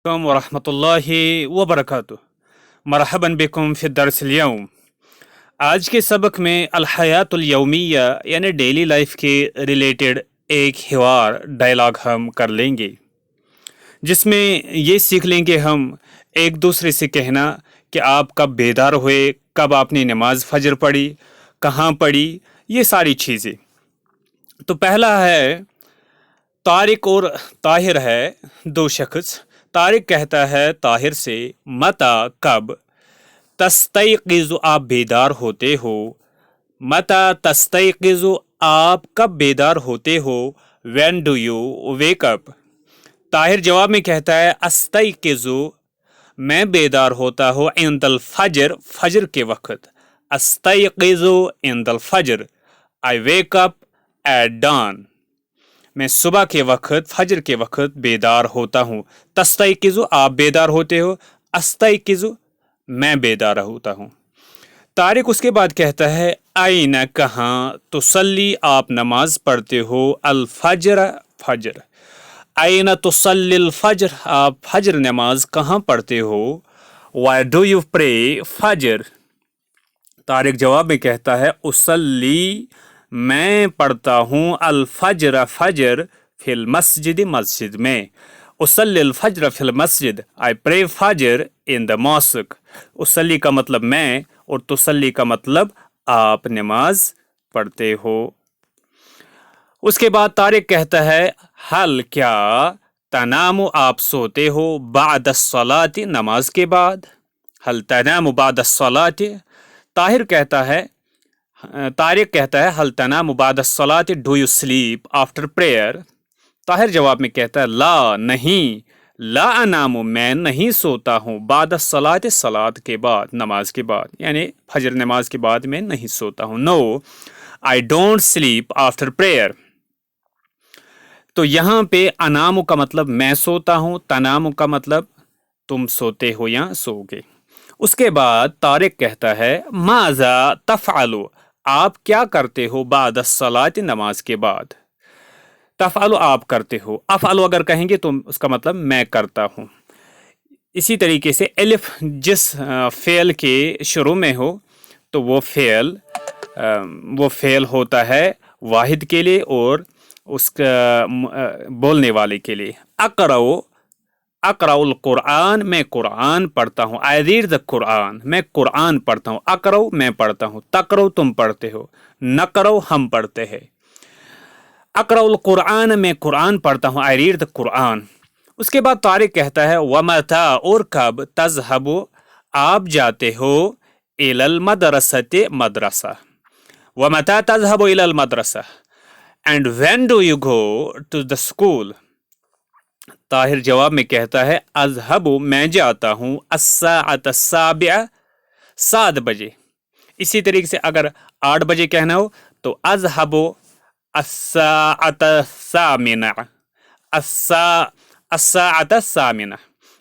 वरहमतुल्लाहि वबरकातुह। मरहबन बिकुम फि दर्सिल यौम। आज के सबक में अलहयातुल यौमिया यानी डेली लाइफ के रिलेटेड एक हिवार डायलॉग हम कर लेंगे, जिसमें ये सीख लेंगे हम एक दूसरे से कहना कि आप कब बेदार हुए, कब आपने नमाज फजर पढ़ी, कहाँ पढ़ी, ये सारी चीज़ें। तो पहला है तारिक और ताहिर है, दो शख्स। तारिक कहता है ताहिर से, मता कब, तस्तयक़िज़ु आप बेदार होते हो, मता तस्तयक़िज़ु आप कब बेदार होते हो, when do you wake up. Tahir जवाब में कहता है अस्तयक़िज़ु मैं बेदार होता हूँ, इंदल फजर फजर के वक़्त, अस्तयक़िज़ु इंदल फजर आई वेक अप एट डॉन मैं सुबह के वक़्त फजर के वक़्त बेदार होता हूँ। तस्तयक़िज़ु आप बेदार होते हो, अस्तयक़िज़ु मैं बेदार होता हूँ। तारिक उसके बाद कहता है आइना कहाँ, तुसल्ली आप नमाज पढ़ते हो, अल फजर फजर, आइना तुसल्लिल फजर आप फजर नमाज कहाँ पढ़ते हो, वाई डू यू प्रे फजर। तारिक जवाब में कहता है उसल्ली मैं पढ़ता हूँ, अल फजर फजर फिल मस्जिद मस्जिद में, उसल्लिल फजर फिल मस्जिद आई प्रे फजर इन द मॉस्क। उसल्ली का मतलब मैं और तुसल्ली का मतलब आप नमाज पढ़ते हो। उसके बाद तारिक कहता है हल क्या, तनामु आप सोते हो, बाद सलाती नमाज के बाद, हल तनामु बाद सलाती। तारिक कहता है हल तनामु बाद सलाती do you sleep after prayer. Tahir जवाब में कहता है ला नहीं, ला अनामु मैं नहीं सोता हूँ, बाद सलात सलात के बाद नमाज के बाद, यानी फजर नमाज के बाद मैं नहीं सोता हूँ। No I don't sleep after prayer. तो यहाँ पे अनामु का मतलब मैं सोता हूँ, तनामु का मतलब तुम सोते हो या सोगे। उसके बाद तारिक कहता है माजा तफ़अलु आप क्या करते हो, बाद सलात नमाज के बाद। तफ़अलु आप करते हो, अफ़अलु अगर कहेंगे तो उसका मतलब मैं करता हूँ। इसी तरीके से एलिफ जिस फ़ेल के शुरू में हो तो वो फ़ेल होता है वाहिद के लिए और उसका बोलने वाले के लिए। अक़राउल कुरान मैं कुरान पढ़ता हूँ, आई रीड द कुरान मैं कुरान पढ़ता हूँ, अक़राउ मैं पढ़ता हूँ, तक़राउ तुम पढ़ते हो, नक़राउ हम पढ़ते हैं। अक़राउल कुरान मैं कुरान पढ़ता हूँ, आई रीड द कुरान। उसके बाद तारिक कहता है वमता और कब, तज़हबु आप जाते हो, इलल मदरसते मदरसा, वमता तज़हबु इलल मदरसा and when do you go to the school. Tahir जवाब में कहता है अज़हबु मैं जाता हूँ, अस्साअत अस्साबिआ 7 बजे। इसी तरीके से अगर 8 बजे कहना हो तो अज़हबु अस्साअत सामिना, अस्साअत सामिना।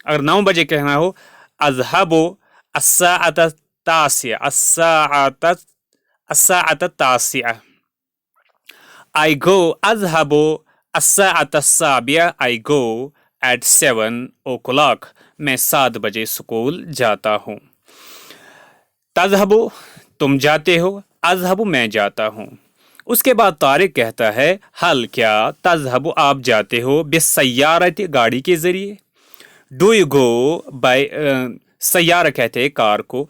अगर 9 बजे कहना हो अज़हबु अस्साअत तासिया, अस्साअत तासिया। आई गो अज़हबु अस्साअत साबिया आई गो एट 7 o'clock मैं 7 बजे स्कूल जाता हूँ। तज़हबु तुम जाते हो, अज़हबु मैं जाता हूँ। उसके बाद तारिक कहता है हल क्या, तज़हबु आप जाते हो, बिस्सय्यारति गाड़ी के ज़रिए, डू यू गो बाय सय्यारा कहते हैं कार को,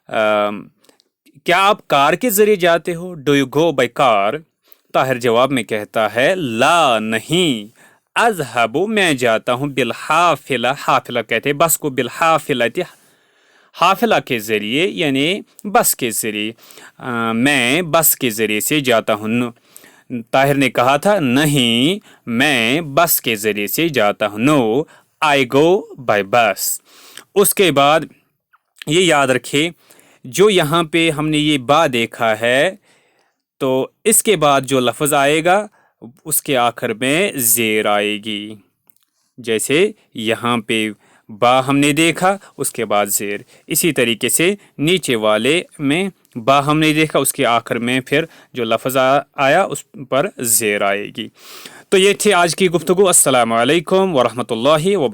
क्या आप कार के ज़रिए जाते हो, do you go by car. Tahir जवाब में कहता है ला नहीं, अज़हबु मैं जाता हूँ, बिल हाफिला, हाफिला कहते हैं बस को, बिल हाफिलति हाफिला के ज़रिए यानी बस के ज़रिए, मैं बस के ज़रिए से जाता हूँ। ताहिर ने कहा था नहीं मैं बस के ज़रिए से जाता हूँ, नो आई गो बाय बस। उसके बाद ये याद रखें जो यहाँ पे हमने ये बा देखा है तो इसके बाद जो लफ्ज़ आएगा उसके आखिर में ज़ेर आएगी। जैसे यहाँ पे बा हमने देखा उसके बाद ज़ेर, इसी तरीके से नीचे वाले में बा हमने देखा उसके आखिर में फिर जो लफ्ज़ आया उस पर ज़ेर आएगी। तो ये थी आज की गुफ्तगू। अस्सलामु अलैकुम वरहमतुल्लाहि व